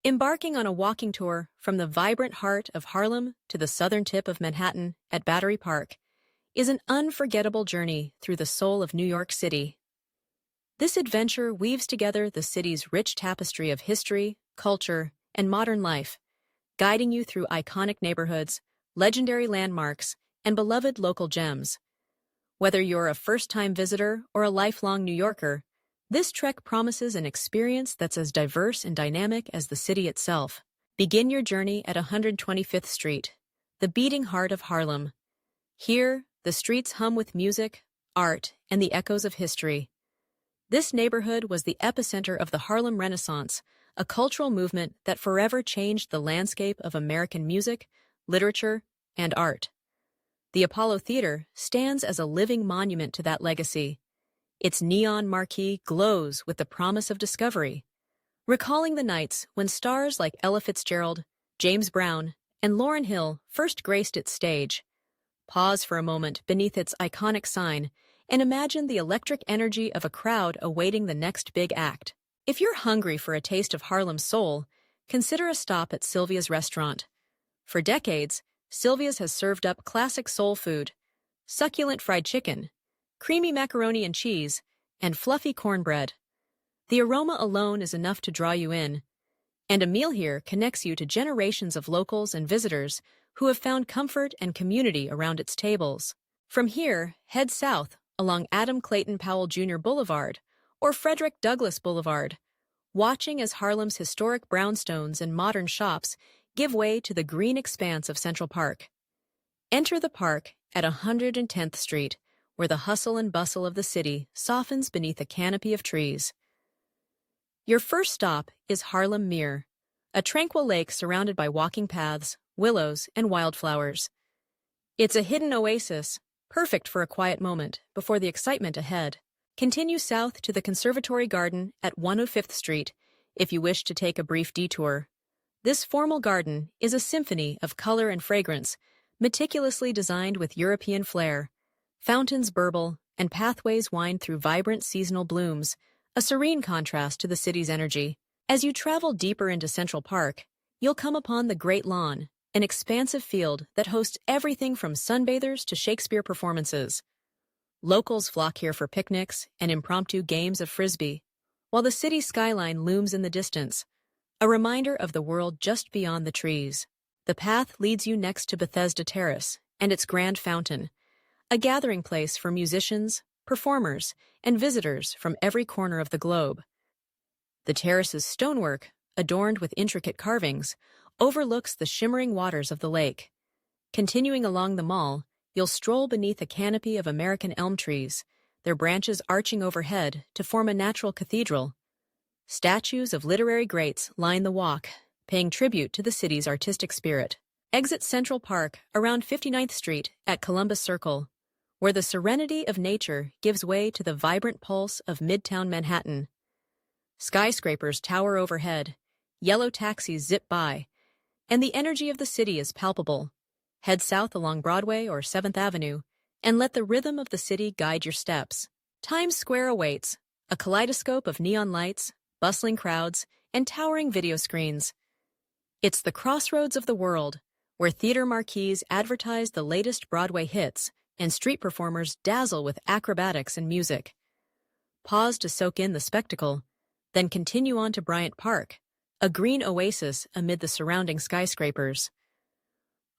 Embarking on a walking tour from the vibrant heart of Harlem to the southern tip of Manhattan at Battery Park is an unforgettable journey through the soul of New York City. This adventure weaves together the city's rich tapestry of history, culture, and modern life, guiding you through iconic neighborhoods, legendary landmarks, and beloved local gems. Whether you're a first-time visitor or a lifelong New Yorker, this trek promises an experience that's as diverse and dynamic as the city itself. Begin your journey at 125th Street, the beating heart of Harlem. Here, the streets hum with music, art, and the echoes of history. This neighborhood was the epicenter of the Harlem Renaissance, a cultural movement that forever changed the landscape of American music, literature, and art. The Apollo Theater stands as a living monument to that legacy. Its neon marquee glows with the promise of discovery, recalling the nights when stars like Ella Fitzgerald, James Brown, and Lauryn Hill first graced its stage. Pause for a moment beneath its iconic sign and imagine the electric energy of a crowd awaiting the next big act. If you're hungry for a taste of Harlem's soul, consider a stop at Sylvia's restaurant. For decades, Sylvia's has served up classic soul food, succulent fried chicken, creamy macaroni and cheese, and fluffy cornbread. The aroma alone is enough to draw you in, and a meal here connects you to generations of locals and visitors who have found comfort and community around its tables. From here, head south along Adam Clayton Powell Jr. Boulevard or Frederick Douglass Boulevard, watching as Harlem's historic brownstones and modern shops give way to the green expanse of Central Park. Enter the park at 110th Street, where the hustle and bustle of the city softens beneath a canopy of trees. Your first stop is Harlem Mere, a tranquil lake surrounded by walking paths, willows, and wildflowers. It's a hidden oasis, perfect for a quiet moment before the excitement ahead. Continue south to the Conservatory Garden at 105th Street if you wish to take a brief detour. This formal garden is a symphony of color and fragrance, meticulously designed with European flair. Fountains burble, and pathways wind through vibrant seasonal blooms, a serene contrast to the city's energy. As you travel deeper into Central Park, you'll come upon the Great Lawn, an expansive field that hosts everything from sunbathers to Shakespeare performances. Locals flock here for picnics and impromptu games of frisbee, while the city skyline looms in the distance, a reminder of the world just beyond the trees. The path leads you next to Bethesda Terrace and its grand fountain, a gathering place for musicians, performers, and visitors from every corner of the globe. The terrace's stonework, adorned with intricate carvings, overlooks the shimmering waters of the lake. Continuing along the mall, you'll stroll beneath a canopy of American elm trees, their branches arching overhead to form a natural cathedral. Statues of literary greats line the walk, paying tribute to the city's artistic spirit. Exit Central Park around 59th Street at Columbus Circle, where the serenity of nature gives way to the vibrant pulse of Midtown Manhattan. Skyscrapers tower overhead, yellow taxis zip by, and the energy of the city is palpable. Head south along Broadway or 7th Avenue, and let the rhythm of the city guide your steps. Times Square awaits, a kaleidoscope of neon lights, bustling crowds, and towering video screens. It's the crossroads of the world, where theater marquees advertise the latest Broadway hits, and street performers dazzle with acrobatics and music. Pause to soak in the spectacle, then continue on to Bryant Park, a green oasis amid the surrounding skyscrapers.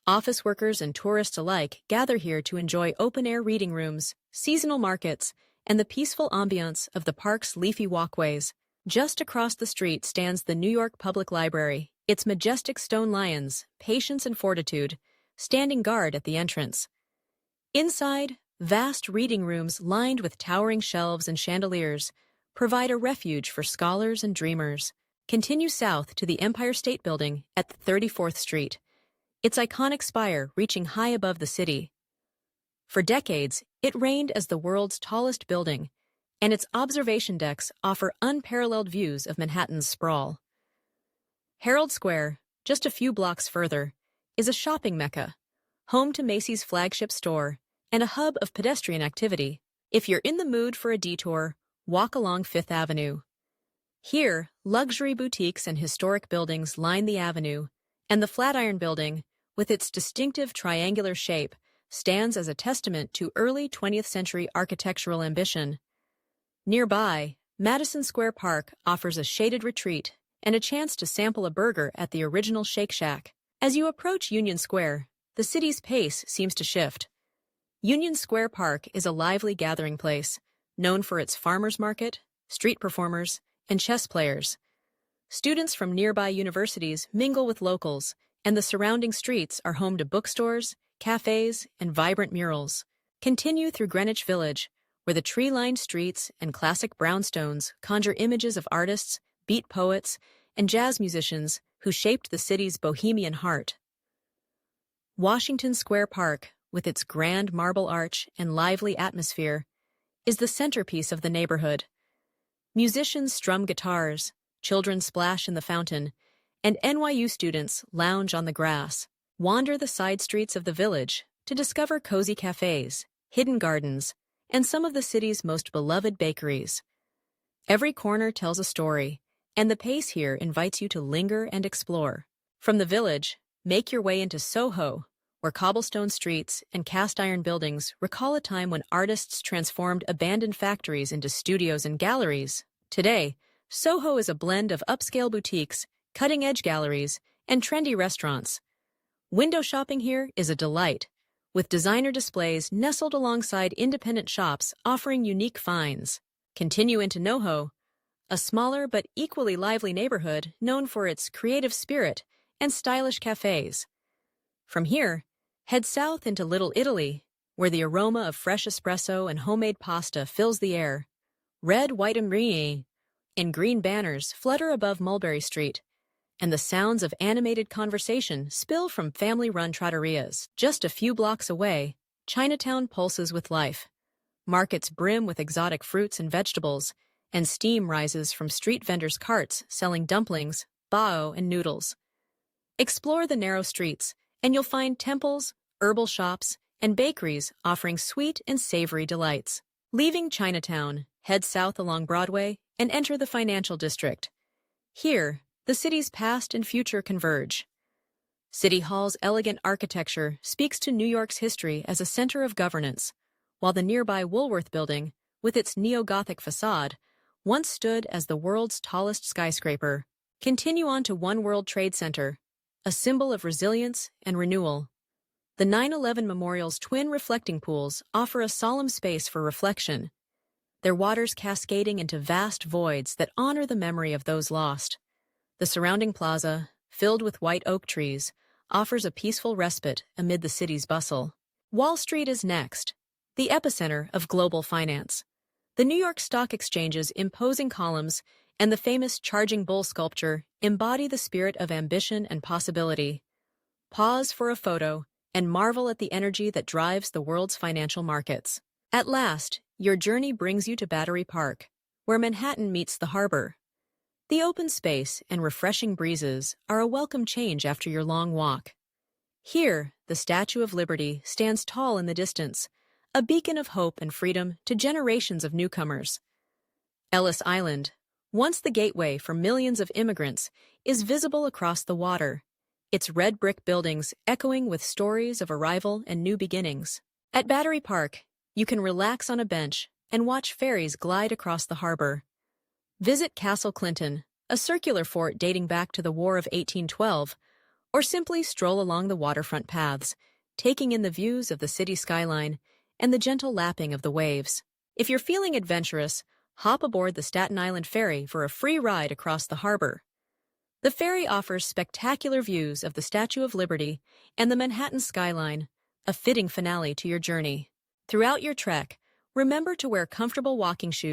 Office workers and tourists alike gather here to enjoy open-air reading rooms, seasonal markets, and the peaceful ambiance of the park's leafy walkways. Just across the street stands the New York Public Library, its majestic stone lions, patience and fortitude, standing guard at the entrance. Inside, vast reading rooms lined with towering shelves and chandeliers provide a refuge for scholars and dreamers. Continue south to the Empire State Building at 34th Street, its iconic spire reaching high above the city. For decades, it reigned as the world's tallest building, and its observation decks offer unparalleled views of Manhattan's sprawl. Herald Square, just a few blocks further, is a shopping mecca, home to Macy's flagship store, and a hub of pedestrian activity. If you're in the mood for a detour, walk along Fifth Avenue. Here, luxury boutiques and historic buildings line the avenue, and the Flatiron Building, with its distinctive triangular shape, stands as a testament to early 20th century architectural ambition. Nearby, Madison Square Park offers a shaded retreat and a chance to sample a burger at the original Shake Shack. As you approach Union Square, the city's pace seems to shift. Union Square Park is a lively gathering place, known for its farmers market, street performers, and chess players. Students from nearby universities mingle with locals, and the surrounding streets are home to bookstores, cafes, and vibrant murals. Continue through Greenwich Village, where the tree-lined streets and classic brownstones conjure images of artists, beat poets, and jazz musicians who shaped the city's bohemian heart. Washington Square Park, with its grand marble arch and lively atmosphere, is the centerpiece of the neighborhood. Musicians strum guitars, children splash in the fountain, and NYU students lounge on the grass. Wander the side streets of the village to discover cozy cafes, hidden gardens, and some of the city's most beloved bakeries. Every corner tells a story, and the pace here invites you to linger and explore. From the village, make your way into SoHo, where cobblestone streets and cast-iron buildings recall a time when artists transformed abandoned factories into studios and galleries. Today, SoHo is a blend of upscale boutiques, cutting-edge galleries, and trendy restaurants. Window shopping here is a delight, with designer displays nestled alongside independent shops offering unique finds. Continue into NoHo, a smaller but equally lively neighborhood known for its creative spirit and stylish cafes. From here, head south into Little Italy, where the aroma of fresh espresso and homemade pasta fills the air. Red, white, and green banners flutter above Mulberry Street, and the sounds of animated conversation spill from family-run trattorias. Just a few blocks away, Chinatown pulses with life. Markets brim with exotic fruits and vegetables, and steam rises from street vendors' carts selling dumplings, bao, and noodles. Explore the narrow streets, and you'll find temples, herbal shops, and bakeries offering sweet and savory delights. Leaving Chinatown, head south along Broadway and enter the financial district. Here, the city's past and future converge. City Hall's elegant architecture speaks to New York's history as a center of governance, while the nearby Woolworth Building, with its neo-Gothic facade, once stood as the world's tallest skyscraper. Continue on to One World Trade Center, a symbol of resilience and renewal. The 9/11 Memorial's twin reflecting pools offer a solemn space for reflection, their waters cascading into vast voids that honor the memory of those lost. The surrounding plaza, filled with white oak trees, offers a peaceful respite amid the city's bustle. Wall Street is next, the epicenter of global finance. The New York Stock Exchange's imposing columns and the famous Charging Bull sculpture embody the spirit of ambition and possibility. Pause for a photo and marvel at the energy that drives the world's financial markets. At last, your journey brings you to Battery Park, where Manhattan meets the harbor. The open space and refreshing breezes are a welcome change after your long walk. Here, the Statue of Liberty stands tall in the distance, a beacon of hope and freedom to generations of newcomers. Ellis Island, once the gateway for millions of immigrants, is visible across the water, its red brick buildings echoing with stories of arrival and new beginnings. At Battery Park, you can relax on a bench and watch ferries glide across the harbor. Visit Castle Clinton, a circular fort dating back to the War of 1812, or simply stroll along the waterfront paths, taking in the views of the city skyline and the gentle lapping of the waves. If you're feeling adventurous, hop aboard the Staten Island Ferry for a free ride across the harbor. The ferry offers spectacular views of the Statue of Liberty and the Manhattan skyline, a fitting finale to your journey. Throughout your trek, remember to wear comfortable walking shoes